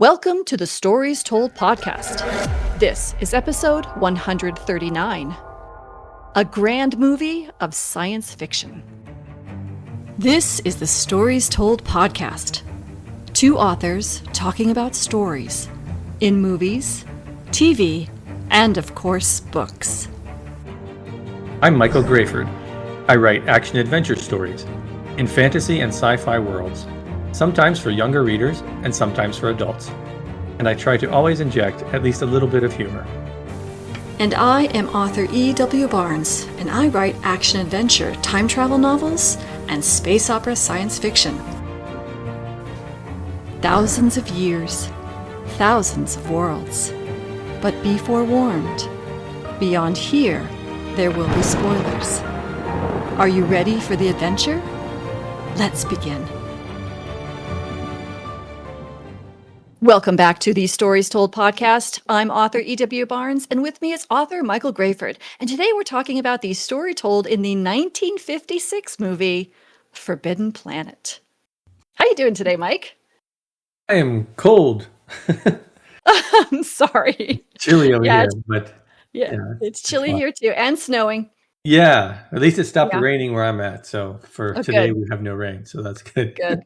Welcome to the Stories Told podcast. This is episode 139, a grand movie of science fiction. This is the Stories Told podcast. Two authors talking about stories in movies, TV, and of course, books. I'm Michael Grayford. I write action-adventure stories in fantasy and sci-fi worlds, sometimes for younger readers and sometimes for adults. And I try to always inject at least a little bit of humor. And I am author E.W. Barnes, and I write action-adventure, time travel novels, and space opera science fiction. Thousands of years, thousands of worlds. But be forewarned, beyond here, there will be spoilers. Are you ready for the adventure? Let's begin. Welcome back to the Stories Told podcast. I'm author E.W. Barnes, and with me is author Michael Grayford. And today we're talking about the story told in the 1956 movie, Forbidden Planet. How you doing today, Mike? I am cold. I'm sorry. Chilly over here, but yeah, it's chilly here too, and snowing. Yeah, at least it stopped raining where I'm at. So for today, good. we have no rain, so that's good. Good.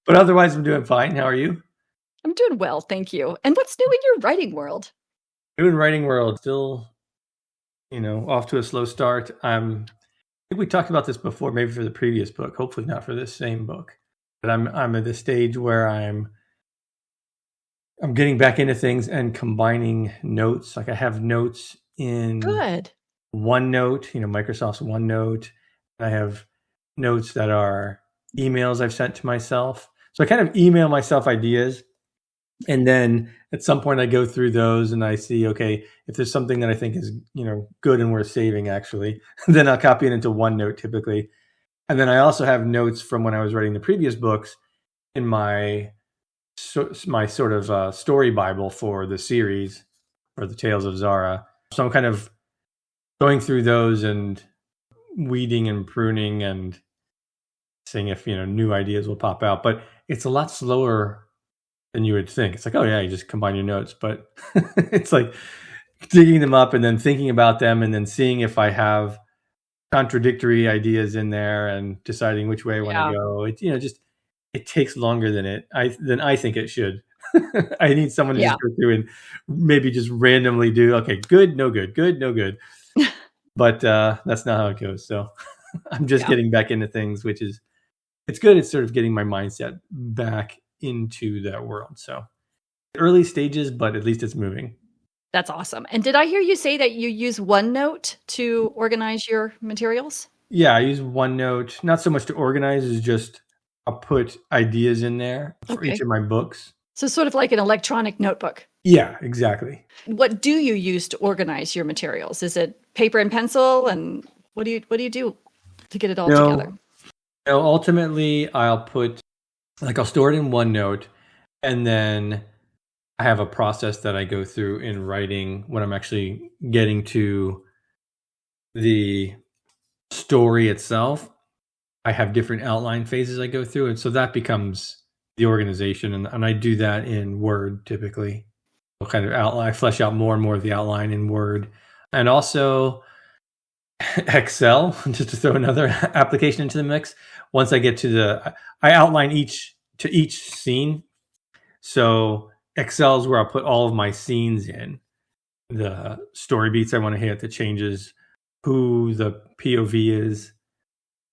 But otherwise, I'm doing fine. How are you? I'm doing well, thank you. And what's new in your writing world? New in writing world, still, off to a slow start. I think we talked about this before, maybe for the previous book, hopefully not for this same book. But I'm at the stage where I'm getting back into things and combining notes. Like I have notes in OneNote, Microsoft's OneNote. I have notes that are emails I've sent to myself. So I kind of email myself ideas. And then at some point I go through those and I see, okay, if there's something that I think is, good and worth saving actually, then I'll copy it into OneNote typically. And then I also have notes from when I was writing the previous books in my sort of story Bible for the series, or the Tales of Zara. So I'm kind of going through those and weeding and pruning and seeing if, new ideas will pop out. But it's a lot slower than you would think. It's like, oh yeah, you just combine your notes. But it's like digging them up and then thinking about them and then seeing if I have contradictory ideas in there and deciding which way I want to go. It takes longer than I think it should. I need someone to just go through and maybe just randomly do, okay, good, no good, good, no good. But that's not how it goes. So I'm just getting back into things, which is, it's good. It's sort of getting my mindset back into that world. So early stages, but at least it's moving. That's awesome. And did I hear you say that you use OneNote to organize your materials? Yeah, I use OneNote, not so much to organize, as just I'll put ideas in there for each of my books. So sort of like an electronic notebook. Yeah, exactly. What do you use to organize your materials? Is it paper and pencil? And what do you do to get it all together? Ultimately, I'll store it in OneNote, and then I have a process that I go through in writing when I'm actually getting to the story itself. I have different outline phases I go through, and so that becomes the organization, and I do that in Word typically. I'll kind of outline, flesh out more and more of the outline in Word, and also Excel, just to throw another application into the mix. Once I get to I outline each scene. So Excel is where I'll put all of my scenes in, the story beats I want to hit, the changes, who the POV is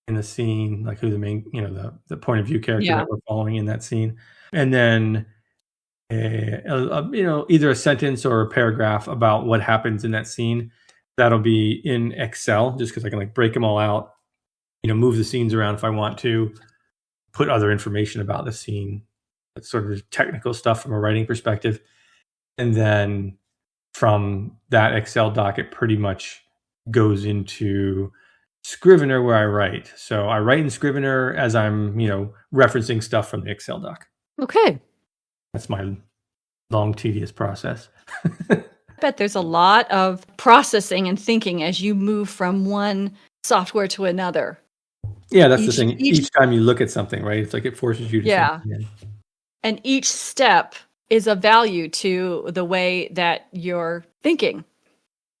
in the scene, like who the main, the point of view character that we're following in that scene. And then, either a sentence or a paragraph about what happens in that scene. That'll be in Excel, just because I can break them all out, move the scenes around if I want to, put other information about the scene. That's sort of technical stuff from a writing perspective. And then from that Excel doc, it pretty much goes into Scrivener where I write. So I write in Scrivener as I'm, referencing stuff from the Excel doc. Okay. That's my long, tedious process. I bet there's a lot of processing and thinking as you move from one software to another. Yeah, that's the thing. Each time you look at something, right? It's like it forces you to think again. And each step is of value to the way that you're thinking.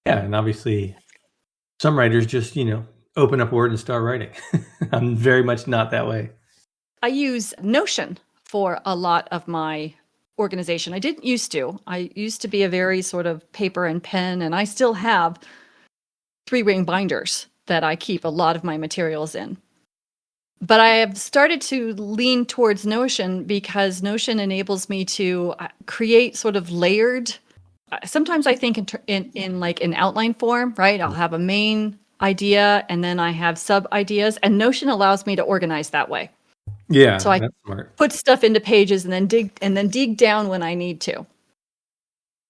Yeah, and obviously some writers just, open up Word and start writing. I'm very much not that way. I use Notion for a lot of my organization. I didn't used to. I used to be a very sort of paper and pen, and I still have 3-ring binders that I keep a lot of my materials in. But I have started to lean towards Notion because Notion enables me to create sort of layered. Sometimes I think in like an outline form, right? I'll have a main idea and then I have sub ideas, and Notion allows me to organize that way. Yeah, so I that's smart. Put stuff into pages and then dig down when I need to.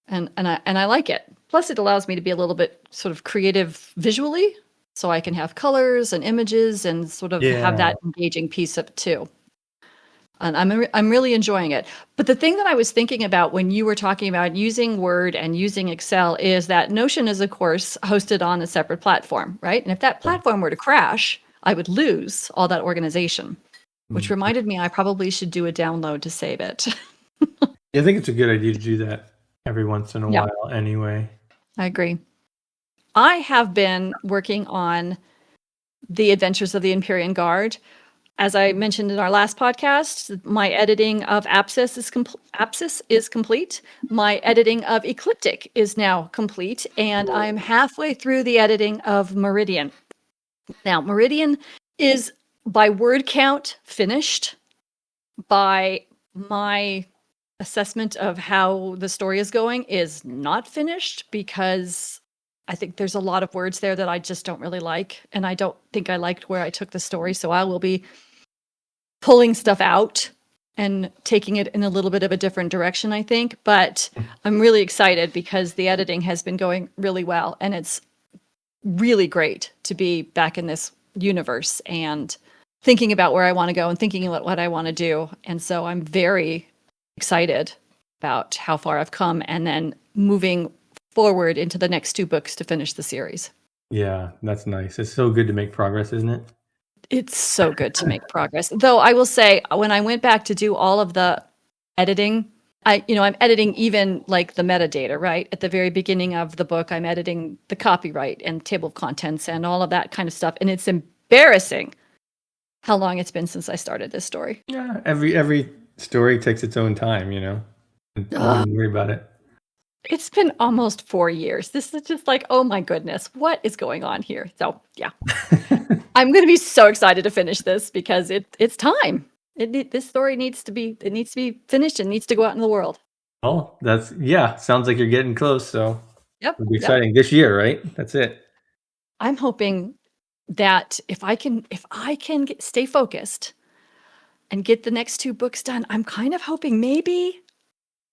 And I like it. Plus, it allows me to be a little bit sort of creative visually, so I can have colors and images and sort of have that engaging piece of it too. And I'm really enjoying it. But the thing that I was thinking about when you were talking about using Word and using Excel is that Notion is, of course, hosted on a separate platform, right? And if that platform were to crash, I would lose all that organization, which reminded me I probably should do a download to save it. I think it's a good idea to do that every once in a while anyway. I agree. I have been working on The Adventures of the Empyrean Guard. As I mentioned in our last podcast, my editing of Apsis is complete. My editing of Ecliptic is now complete, and I'm halfway through the editing of Meridian. Now, Meridian is, by word count, finished. By my assessment of how the story is going, is not finished, because I think there's a lot of words there that I just don't really like, and I don't think I liked where I took the story, so I will be pulling stuff out and taking it in a little bit of a different direction, I think. But I'm really excited because the editing has been going really well, and it's really great to be back in this universe and thinking about where I want to go and thinking about what I want to do. And so I'm very excited about how far I've come, and then moving forward into the next 2 books to finish the series. Yeah, that's nice. It's so good to make progress, isn't it? It's so good to make progress. Though I will say, when I went back to do all of the editing, I'm editing even like the metadata, right? At the very beginning of the book, I'm editing the copyright and table of contents and all of that kind of stuff. And it's embarrassing how long it's been since I started this story. Yeah, every story takes its own time, Don't worry about it. It's been almost 4 years. This is just like, oh my goodness, what is going on here? So yeah, I'm going to be so excited to finish this because it's time. This story needs to be finished and needs to go out in the world. Oh, sounds like you're getting close. So it'll be exciting this year, right? That's it. I'm hoping that if I can stay focused and get the next 2 books done, I'm kind of hoping maybe,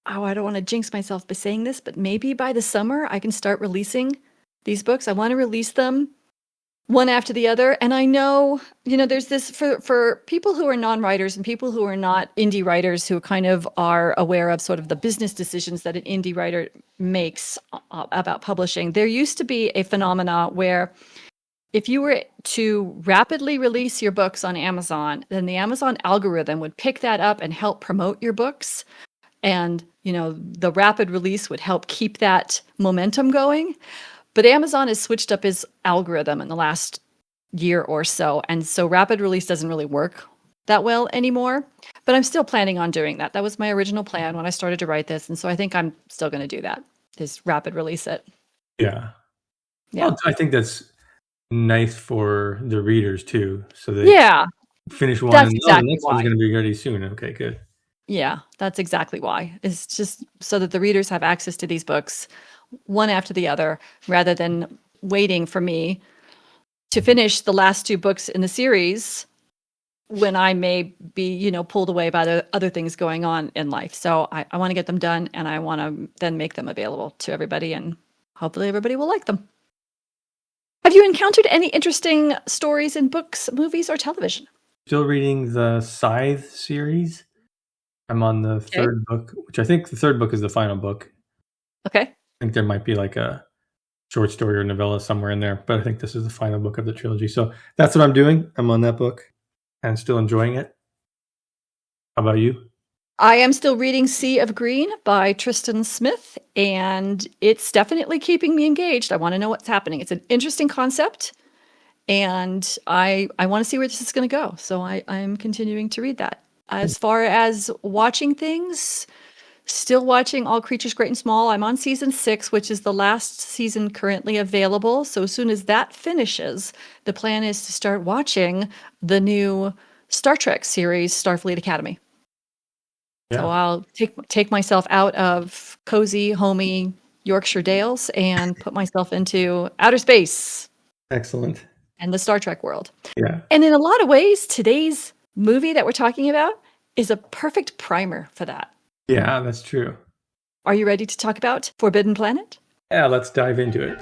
I don't want to jinx myself by saying this, but maybe by the summer I can start releasing these books. I want to release them one after the other. And I know, there's this for people who are non-writers and people who are not indie writers who kind of are aware of sort of the business decisions that an indie writer makes about publishing. There used to be a phenomena where if you were to rapidly release your books on Amazon, then the Amazon algorithm would pick that up and help promote your books. And, the rapid release would help keep that momentum going. But Amazon has switched up its algorithm in the last year or so. And so rapid release doesn't really work that well anymore. But I'm still planning on doing that. That was my original plan when I started to write this. And so I think I'm still going to do that, is rapid release it. Yeah. Well, I think that's nice for the readers too. So they finish one and the next one's going to be ready soon. Okay, good. Yeah, that's exactly why. It's just so that the readers have access to these books one after the other, rather than waiting for me to finish the last 2 books in the series when I may be, pulled away by the other things going on in life. So I want to get them done, and I want to then make them available to everybody, and hopefully everybody will like them. Have you encountered any interesting stories in books, movies, or television? Still reading the Scythe series. I'm on the 3rd book, which I think the 3rd book is the final book. Okay. I think there might be like a short story or novella somewhere in there, but I think this is the final book of the trilogy. So that's what I'm doing. I'm on that book and still enjoying it. How about you? I am still reading Sea of Green by Tristan Smith, and it's definitely keeping me engaged. I want to know what's happening. It's an interesting concept, and I want to see where this is going to go. So I'm continuing to read that. As far as watching things, still watching All Creatures Great and Small. I'm on season 6, which is the last season currently available. So as soon as that finishes, the plan is to start watching the new Star Trek series, Starfleet Academy. Yeah. So I'll take myself out of cozy, homey Yorkshire Dales and put myself into outer space. Excellent. And the Star Trek world. Yeah. And in a lot of ways, today's movie that we're talking about is a perfect primer for that. Yeah, that's true. Are you ready to talk about Forbidden Planet? Yeah, let's dive into it.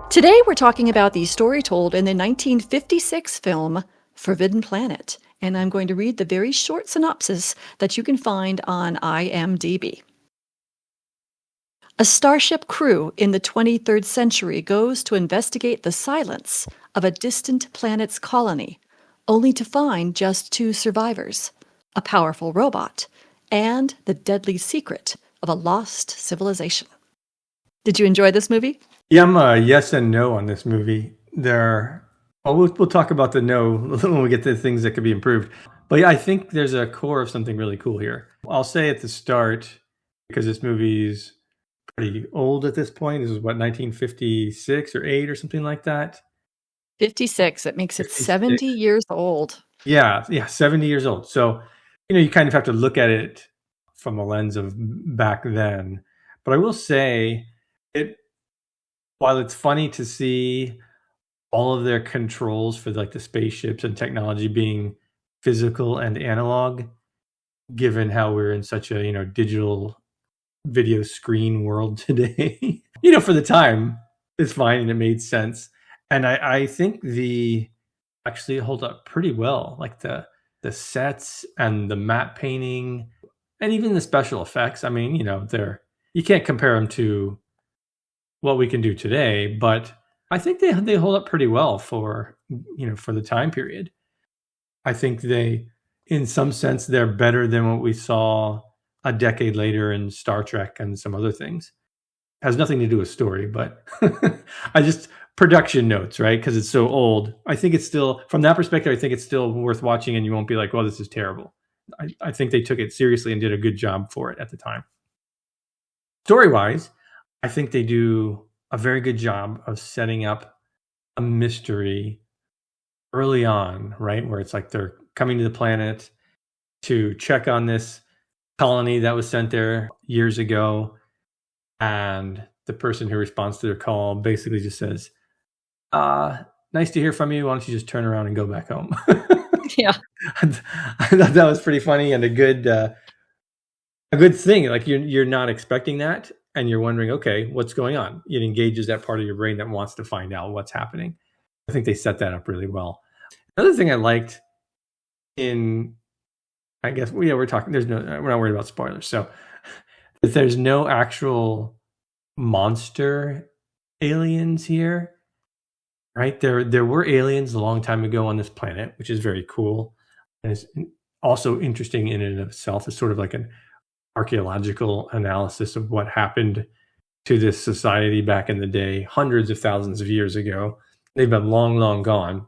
Today we're talking about the story told in the 1956 film Forbidden Planet, and I'm going to read the very short synopsis that you can find on IMDb. A starship crew in the 23rd century goes to investigate the silence of a distant planet's colony, only to find just 2 survivors, a powerful robot, and the deadly secret of a lost civilization. Did you enjoy this movie? Yeah, I'm a yes and no on this movie. We'll talk about the no when we get to the things that could be improved. But yeah, I think there's a core of something really cool here. I'll say at the start, because this movie's pretty old at this point. This is what, 1956 or 8 or something like that? 56. It makes it 70 years old. Yeah, 70 years old. So, you kind of have to look at it from a lens of back then. But I will say, while it's funny to see all of their controls for like the spaceships and technology being physical and analog, given how we're in such a digital video screen world today, for the time, it's fine and it made sense. And I think they actually hold up pretty well, like the sets and the matte painting and even the special effects. I mean, you can't compare them to what we can do today, but I think they hold up pretty well for the time period. I think in some sense, they're better than what we saw a decade later in Star Trek and some other things. Has nothing to do with story, but production notes, right? Because it's so old. I think it's still, from that perspective, I think it's still worth watching and you won't be like, well, this is terrible. I think they took it seriously and did a good job for it at the time. Story-wise, I think they do a very good job of setting up a mystery early on, right? Where it's like they're coming to the planet to check on this colony that was sent there years ago, and the person who responds to their call basically just says, nice to hear from you, why don't you just turn around and go back home? Yeah. I thought that was pretty funny and a good thing. Like you're not expecting that and you're wondering, okay, what's going on? It engages that part of your brain that wants to find out what's happening. I think they set that up really well. Another thing I liked I guess we're talking. We're not worried about spoilers. So if there's no actual monster aliens here, right? There were aliens a long time ago on this planet, which is very cool, and it's also interesting in and of itself. It's sort of like an archaeological analysis of what happened to this society back in the day, hundreds of thousands of years ago. They've been long, long gone.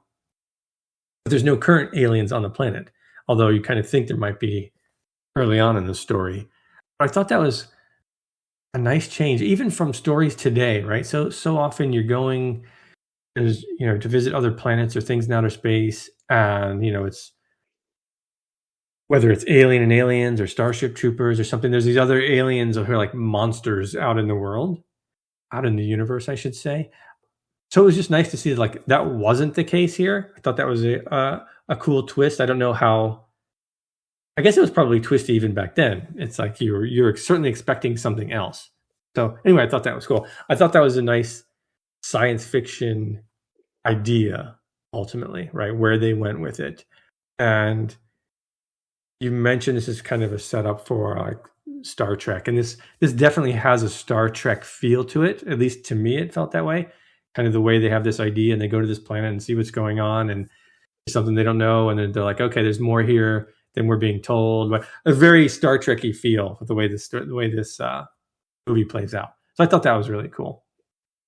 But there's no current aliens on the planet, although you kind of think there might be early on in the story. But I thought that was a nice change, even from stories today, right? So often you're going to visit other planets or things in outer space, and it's whether it's Alien and Aliens or Starship Troopers or something. There's these other aliens who are like monsters out in the world, out in the universe, I should say. So it was just nice to see like that wasn't the case here. I thought that was a cool twist. I don't know how. I guess it was probably twisty even back then. It's like you're certainly expecting something else. So anyway, I thought that was cool. I thought that was a nice science fiction idea, ultimately, right? Where they went with it. And you mentioned this is kind of a setup for like Star Trek. And this definitely has a Star Trek feel to it. At least to me, it felt that way. Kind of the way they have this idea and they go to this planet and see what's going on. And something they don't know, and then they're like, okay, there's more here than we're being told. But a very Star Trek-y feel with the way this movie plays out. So I thought that was really cool.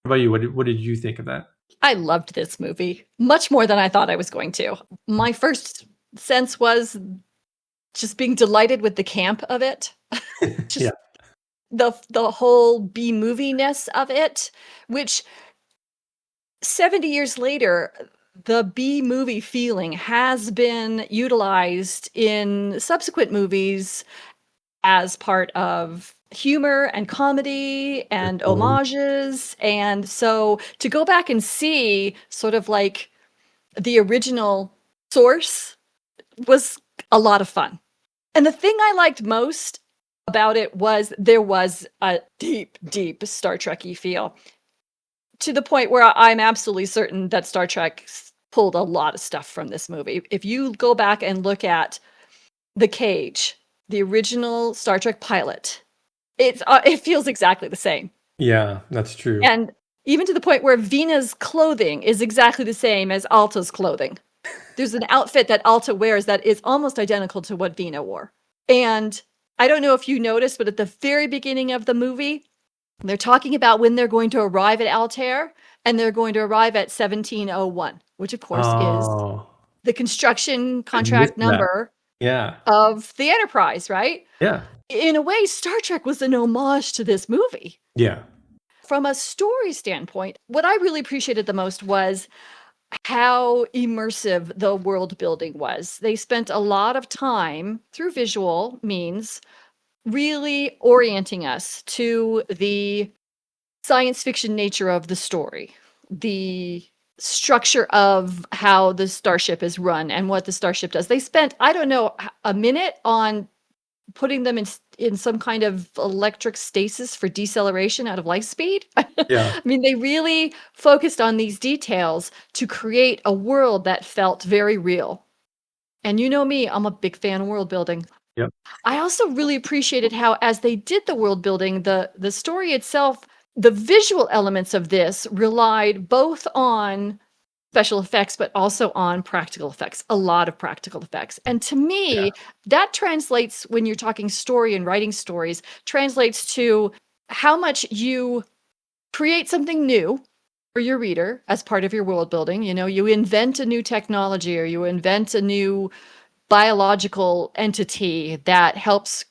How about you? What did you think of that? I loved this movie much more than I thought I was going to. My first sense was just being delighted with the camp of it. Just the whole B-movie-ness of it, which 70 years later, the B-movie feeling has been utilized in subsequent movies as part of humor and comedy and homages. And so to go back and see sort of like the original source was a lot of fun. And the thing I liked most about it was there was a deep, deep Star Trek-y feel, to the point where I'm absolutely certain that Star Trek pulled a lot of stuff from this movie. If you go back and look at The Cage, the original Star Trek pilot, it feels exactly the same. Yeah, that's true. And even to the point where Vina's clothing is exactly the same as Alta's clothing. There's an outfit that Alta wears that is almost identical to what Vina wore. And I don't know if you noticed, but at the very beginning of the movie, they're talking about when they're going to arrive at Altair, and they're going to arrive at 1701, which of course is the construction contract number of the Enterprise, right? Yeah. In a way, Star Trek was an homage to this movie. Yeah. From a story standpoint, what I really appreciated the most was how immersive the world building was. They spent a lot of time through visual means really orienting us to the science fiction nature of the story, the structure of how the starship is run and what the starship does. They spent, I don't know, a minute on putting them in some kind of electric stasis for deceleration out of light speed. Yeah. I mean, they really focused on these details to create a world that felt very real. And you know me, I'm a big fan of world building. Yep. I also really appreciated how, as they did the world building, the story itself, the visual elements of this relied both on special effects, but also on practical effects, a lot of practical effects. And to me, that translates, when you're talking story and writing stories, translates to how much you create something new for your reader as part of your world building. You know, you invent a new technology or you invent a new biological entity that helps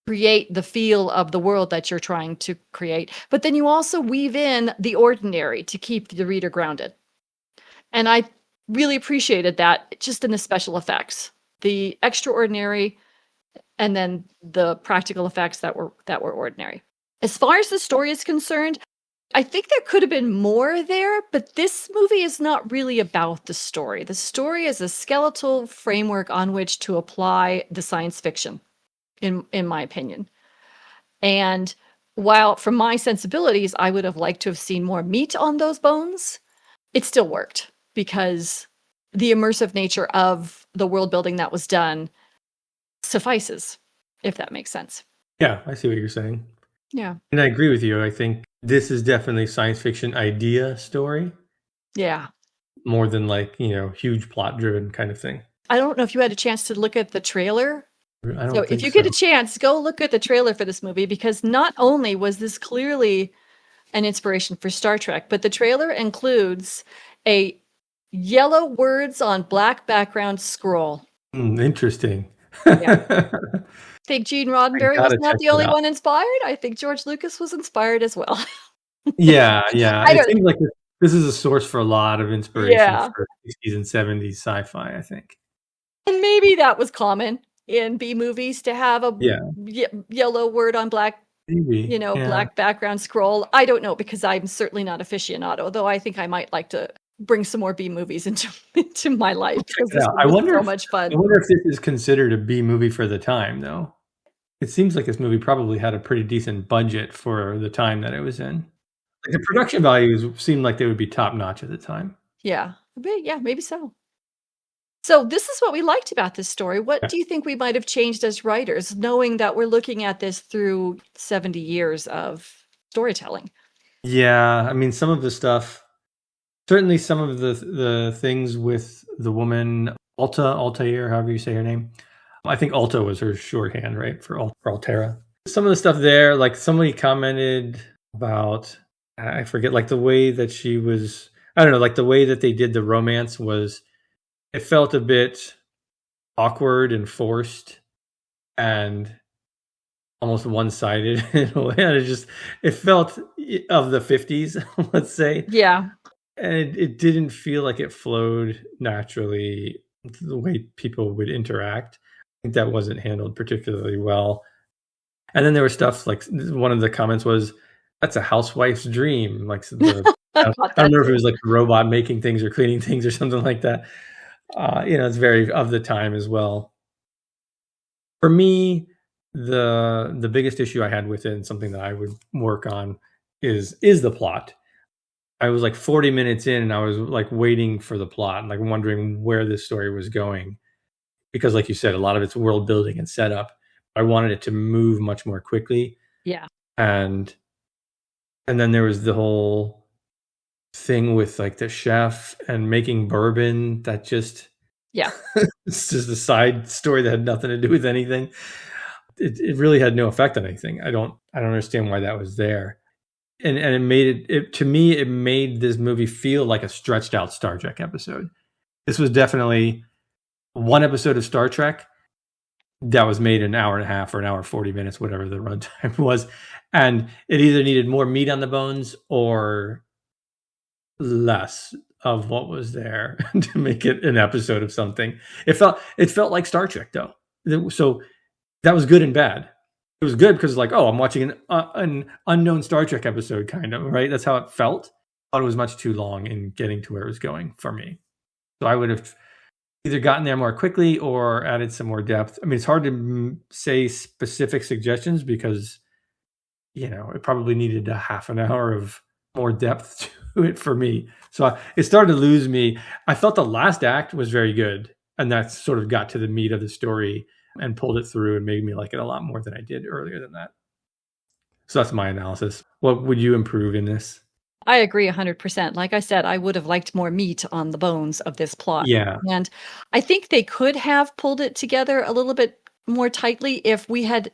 create the feel of the world that you're trying to create. But then you also weave in the ordinary to keep the reader grounded. And I really appreciated that just in the special effects, the extraordinary, and then the practical effects that were ordinary. As far as the story is concerned, I think there could have been more there, but this movie is not really about the story. The story is a skeletal framework on which to apply the science fiction, in my opinion. And while from my sensibilities, I would have liked to have seen more meat on those bones, it still worked because the immersive nature of the world building that was done suffices, if that makes sense. Yeah, I see what you're saying. Yeah. And I agree with you. I think this is definitely science fiction idea story. Yeah. More than like, huge plot driven kind of thing. I don't know if you had a chance to look at the trailer. So if you get a chance, go look at the trailer for this movie, because not only was this clearly an inspiration for Star Trek, but the trailer includes a yellow words on black background scroll. Interesting. Yeah. I think Gene Roddenberry was not the only one inspired. I think George Lucas was inspired as well. Yeah. It seems like this is a source for a lot of inspiration for 60s and 70s sci-fi, I think. And maybe that was common in B movies to have a yellow word on black, black background scroll. I don't know, because I'm certainly not aficionado, though I think I might like to bring some more B movies into my life, because this was so much fun. I wonder if this is considered a B movie for the time, though. It seems like this movie probably had a pretty decent budget for the time that it was in. Like the production values seemed like they would be top notch at the time. Yeah, maybe so. So this is what we liked about this story. What do you think we might have changed as writers, knowing that we're looking at this through 70 years of storytelling? Yeah, I mean, some of the stuff certainly some of the things with the woman, Altair, however you say her name. I think Alta was her shorthand, right, for Altera. Some of the stuff there, like somebody commented about, I forget, like the way that she was, I don't know, like the way that they did the romance was, it felt a bit awkward and forced and almost one-sided in a way. And it felt of the 50s, let's say. Yeah. And it didn't feel like it flowed naturally the way people would interact. I think that wasn't handled particularly well. And then there was stuff like, one of the comments was, "That's a housewife's dream." Like I don't remember if it was like a robot making things or cleaning things or something like that. It's very of the time as well. For me, the biggest issue I had with it, and something that I would work on, is the plot. I was like 40 minutes in and I was like waiting for the plot and like wondering where this story was going. Because like you said, a lot of it's world building and setup. I wanted it to move much more quickly. Yeah. And then there was the whole thing with like the chef and making bourbon that just, yeah, it's just a side story that had nothing to do with anything. It really had no effect on anything. I don't understand why that was there. And it made it to me, it made this movie feel like a stretched out Star Trek episode. This was definitely one episode of Star Trek that was made an hour and a half or an hour 40 minutes, whatever the runtime was. And it either needed more meat on the bones or less of what was there to make it an episode of something. It felt like Star Trek though. So that was good and bad. It was good because like, oh, I'm watching an unknown Star Trek episode, kind of, right? That's how it felt. I thought it was much too long in getting to where it was going for me. So I would have either gotten there more quickly or added some more depth. I mean, it's hard to say specific suggestions because, it probably needed a half an hour of more depth to it for me. So it started to lose me. I felt the last act was very good. And that sort of got to the meat of the story and pulled it through and made me like it a lot more than I did earlier than that. So that's my analysis. What would you improve in this? I agree 100%. Like I said, I would have liked more meat on the bones of this plot. Yeah. And I think they could have pulled it together a little bit more tightly if we had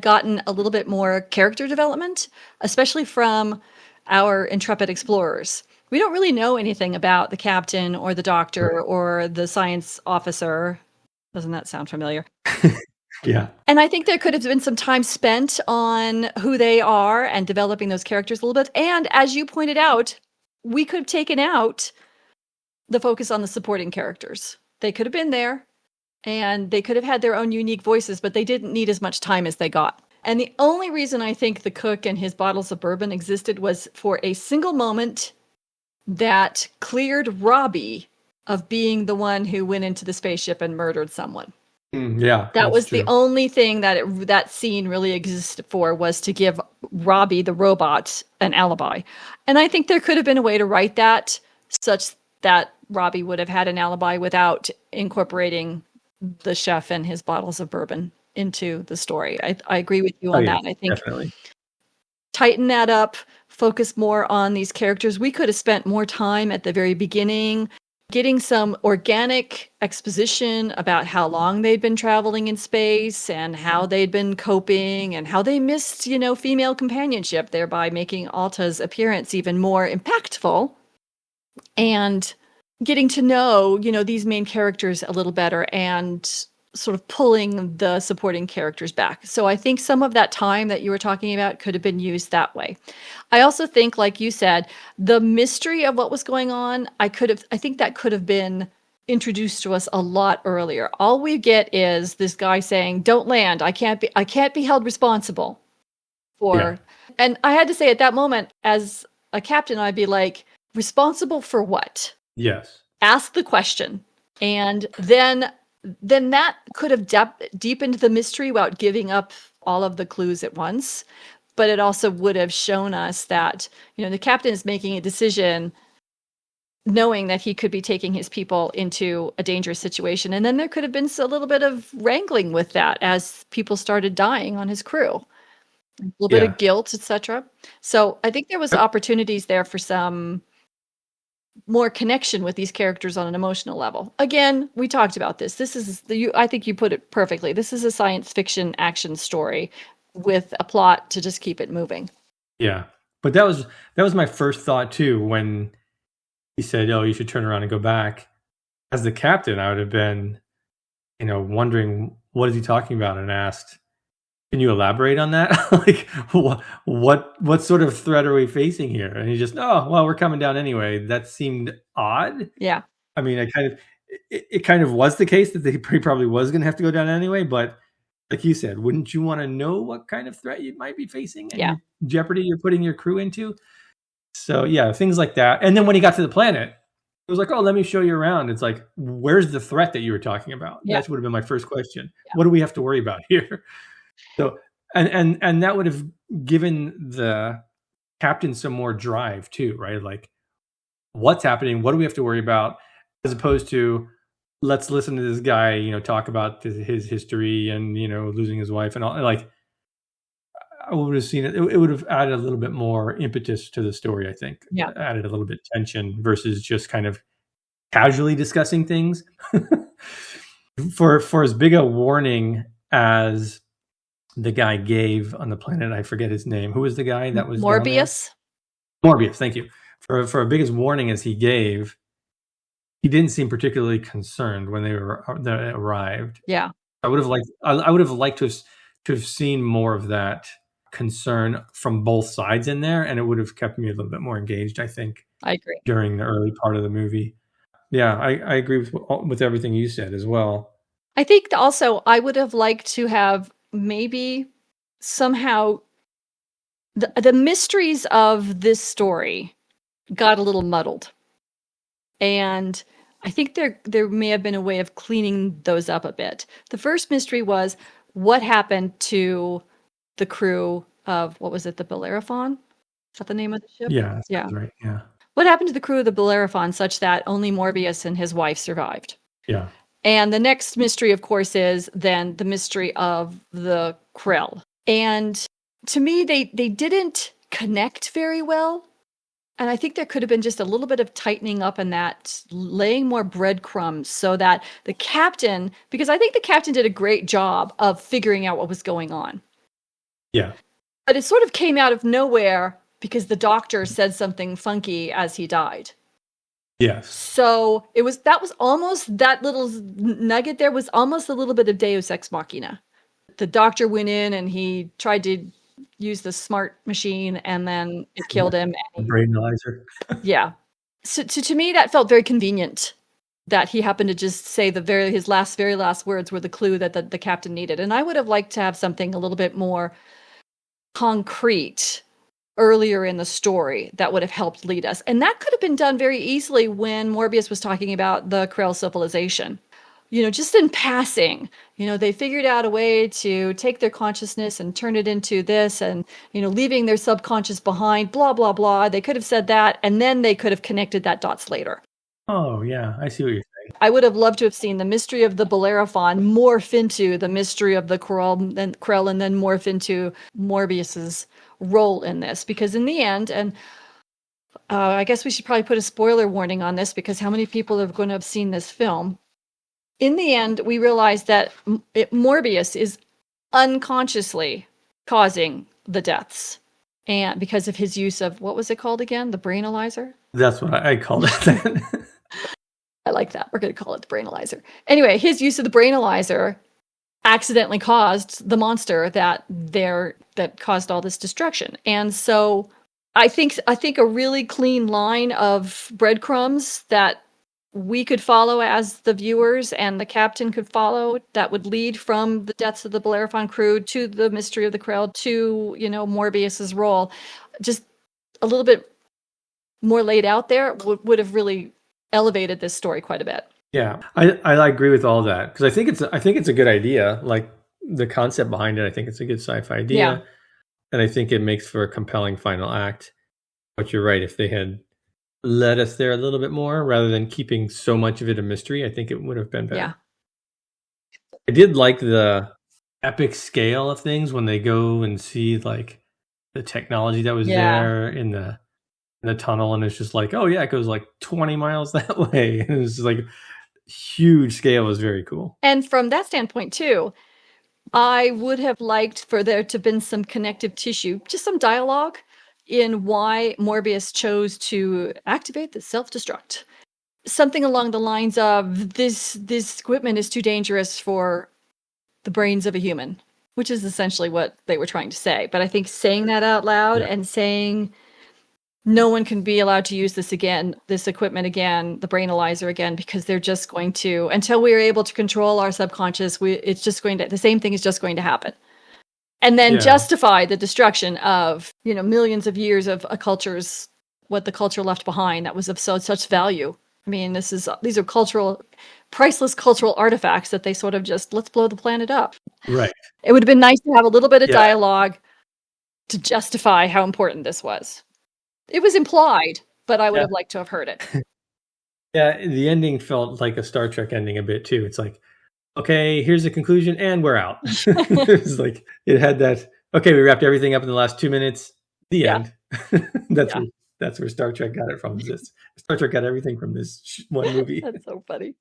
gotten a little bit more character development, especially from our intrepid explorers. We don't really know anything about the captain or the doctor or the science officer. Doesn't that sound familiar? Yeah. And I think there could have been some time spent on who they are and developing those characters a little bit. And as you pointed out, we could have taken out the focus on the supporting characters. They could have been there and they could have had their own unique voices, but they didn't need as much time as they got. And the only reason I think the cook and his bottles of bourbon existed was for a single moment that cleared Robbie of being the one who went into the spaceship and murdered someone. Yeah, that was true. The only thing that scene really existed for, was to give Robbie the robot an alibi. And I think there could have been a way to write that such that Robbie would have had an alibi without incorporating the chef and his bottles of bourbon into the story. I agree with you on that. I think definitely tighten that up, focus more on these characters. We could have spent more time at the very beginning getting some organic exposition about how long they'd been traveling in space and how they'd been coping and how they missed, female companionship, thereby making Alta's appearance even more impactful. And getting to know, these main characters a little better and sort of pulling the supporting characters back. So I think some of that time that you were talking about could have been used that way. I also think, like you said, the mystery of what was going on, I think that could have been introduced to us a lot earlier. All we get is this guy saying, "Don't land. I can't be held responsible for." Yeah. And I had to say at that moment, as a captain, I'd be like, responsible for what? Yes. Ask the question. And then that could have deepened the mystery without giving up all of the clues at once. But it also would have shown us that, the captain is making a decision knowing that he could be taking his people into a dangerous situation. And then there could have been a little bit of wrangling with that as people started dying on his crew. A little bit of guilt, etc. So I think there was opportunities there for some more connection with these characters on an emotional level. Again, we talked about this. I think you put it perfectly. This is a science fiction action story with a plot to just keep it moving. Yeah. But that was my first thought too, when he said, "Oh, you should turn around and go back." As the captain, I would have been, wondering, what is he talking about, and asked, "Can you elaborate on that? Like, what sort of threat are we facing here?" And he just, "Oh, well, we're coming down anyway." That seemed odd. Yeah. I mean, it kind of was the case that he probably was going to have to go down anyway, but like you said, wouldn't you want to know what kind of threat you might be facing and your jeopardy you're putting your crew into? So yeah, things like that. And then when he got to the planet, it was like, "Oh, let me show you around." It's like, where's the threat that you were talking about? Yeah. That would have been my first question. Yeah. What do we have to worry about here? So, and that would have given the captain some more drive too, right? Like, what's happening? What do we have to worry about? As opposed to, let's listen to this guy, talk about his history and, losing his wife and all. Like, I would have seen it. It would have added a little bit more impetus to the story, I think. Yeah. Added a little bit tension versus just kind of casually discussing things. For as big a warning as the guy gave on the planet, I forget his name. Who was the guy that was Morbius? Morbius, thank you. For a big as warning as he gave, he didn't seem particularly concerned when they arrived. Yeah. I would have liked to have seen more of that concern from both sides in there, and it would have kept me a little bit more engaged, I think. I agree. During the early part of the movie. Yeah, I agree with everything you said as well. I think also I would have liked to have maybe somehow the mysteries of this story got a little muddled. And I think there may have been a way of cleaning those up a bit. The first mystery was, what happened to the crew of, what was it, the Bellerophon? Is that the name of the ship? Yeah, that's right. Yeah. What happened to the crew of the Bellerophon such that only Morbius and his wife survived? Yeah. And the next mystery, of course, is then the mystery of the Krell. And to me, they didn't connect very well. And I think there could have been just a little bit of tightening up in that, laying more breadcrumbs so that the captain, because I think the captain did a great job of figuring out what was going on. Yeah. But it sort of came out of nowhere because the doctor said something funky as he died. Yes. So that was almost, that little nugget there was almost a little bit of Deus Ex Machina. The doctor went in and he tried to use the smart machine and then it killed him. Brain analyzer. Yeah. So to me, that felt very convenient that he happened to just say his very last words were the clue that the captain needed. And I would have liked to have something a little bit more concrete earlier in the story that would have helped lead us. And that could have been done very easily when Morbius was talking about the Krell civilization. Just in passing, they figured out a way to take their consciousness and turn it into this and, leaving their subconscious behind, blah, blah, blah. They could have said that, and then they could have connected that dots later. Oh, yeah. I see what you're saying. I would have loved to have seen the mystery of the Bellerophon morph into the mystery of the Krell, and then morph into Morbius's role in this. Because in the end, and I guess we should probably put a spoiler warning on this, because how many people are going to have seen this film? In the end, we realize that Morbius is unconsciously causing the deaths, and because of his use of, what was it called again? The brainalyzer? That's what I called it. I like that. We're going to call it the brainalyzer. Anyway, his use of the brainalyzer accidentally caused the monster that caused all this destruction. And so I think a really clean line of breadcrumbs that we could follow as the viewers and the captain could follow, that would lead from the deaths of the Bellerophon crew to the mystery of the Krell to, Morbius's role, just a little bit more laid out there would have really elevated this story quite a bit. Yeah, I agree with all that, because I think it's a good idea. Like, the concept behind it, I think it's a good sci-fi idea. Yeah. And I think it makes for a compelling final act. But you're right, if they had led us there a little bit more rather than keeping so much of it a mystery, I think it would have been better. Yeah. I did like the epic scale of things when they go and see like the technology that was there in the the tunnel, and it's just like, oh yeah, it goes like 20 miles that way. And it was just like huge scale. It was very cool. And from that standpoint too, I would have liked for there to have been some connective tissue, just some dialogue in why Morbius chose to activate the self-destruct. Something along the lines of this equipment is too dangerous for the brains of a human, which is essentially what they were trying to say. But I think saying that out loud and saying no one can be allowed to use this equipment again, the brainalyzer again, because they're just going to, until we are able to control our subconscious, the same thing is just going to happen. And then justify the destruction of, millions of years of a culture's, what the culture left behind that was of such value. I mean, these are priceless cultural artifacts that they sort of just, let's blow the planet up. Right. It would have been nice to have a little bit of dialogue to justify how important this was. It was implied, but I would have liked to have heard it. Yeah, the ending felt like a Star Trek ending a bit too. It's like, okay, here's the conclusion, and we're out. It was like, it had that, okay, we wrapped everything up in the last 2 minutes, the end. That's where Star Trek got it from. Star Trek got everything from this one movie. That's so funny.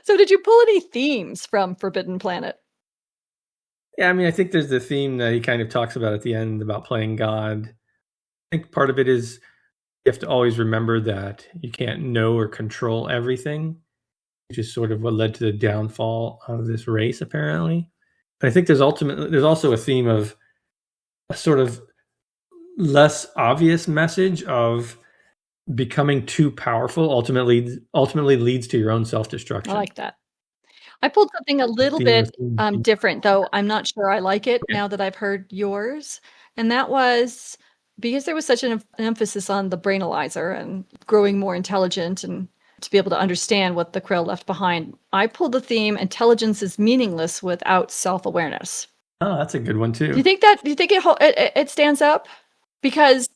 So did you pull any themes from Forbidden Planet? Yeah, I mean, I think there's the theme that he kind of talks about at the end about playing God. I think part of it is you have to always remember that you can't know or control everything, which is sort of what led to the downfall of this race, apparently. But I think there's also a theme of a sort of less obvious message of becoming too powerful ultimately leads to your own self-destruction. I like that. I pulled something a little bit different, though I'm not sure I like it now that I've heard yours. And that was because there was such an emphasis on the brainalyzer and growing more intelligent and to be able to understand what the Krill left behind. I pulled the theme, intelligence is meaningless without self-awareness. Oh, that's a good one too. Do you think it stands up? Because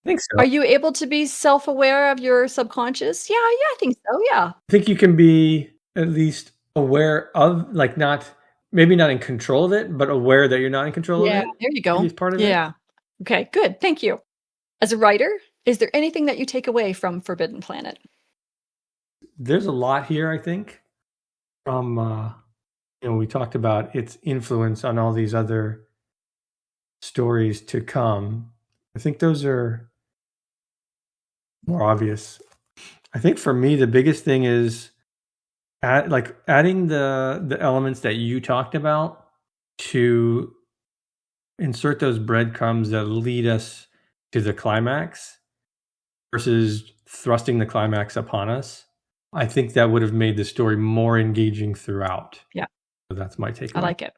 I think so. Are you able to be self-aware of your subconscious? Yeah, I think so, yeah. I think you can be at least aware of, like, maybe not in control of it, but aware that you're not in control of it. Yeah, there you go. Part of it. Yeah. Okay, good. Thank you. As a writer, is there anything that you take away from Forbidden Planet? There's a lot here, I think, from, we talked about its influence on all these other stories to come. I think those are more obvious. I think for me, the biggest thing is adding the elements that you talked about to insert those breadcrumbs that lead us to the climax versus thrusting the climax upon us. I think that would have made the story more engaging throughout. Yeah. So that's my takeaway. I like it.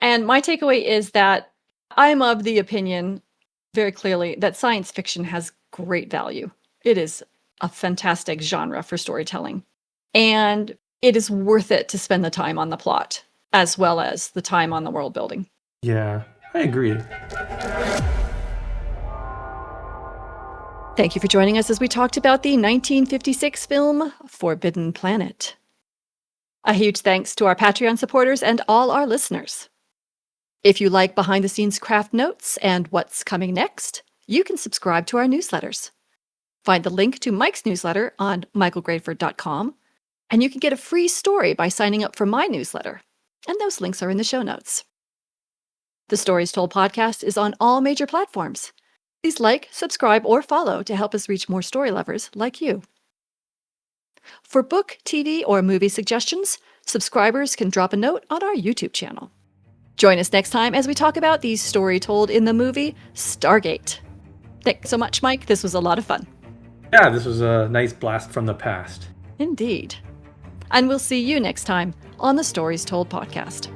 And my takeaway is that I'm of the opinion very clearly that science fiction has great value. It is a fantastic genre for storytelling. And it is worth it to spend the time on the plot as well as the time on the world building. Yeah, I agree. Thank you for joining us as we talked about the 1956 film Forbidden Planet. A huge thanks to our Patreon supporters and all our listeners. If you like behind-the-scenes craft notes and what's coming next, you can subscribe to our newsletters. Find the link to Mike's newsletter on michaelgrayford.com, and you can get a free story by signing up for my newsletter. And those links are in the show notes. The Stories Told podcast is on all major platforms. Please like, subscribe, or follow to help us reach more story lovers like you. For book, TV, or movie suggestions, subscribers can drop a note on our YouTube channel. Join us next time as we talk about the story told in the movie Stargate. Thanks so much, Mike. This was a lot of fun. Yeah, this was a nice blast from the past. Indeed. And we'll see you next time on the Stories Told podcast.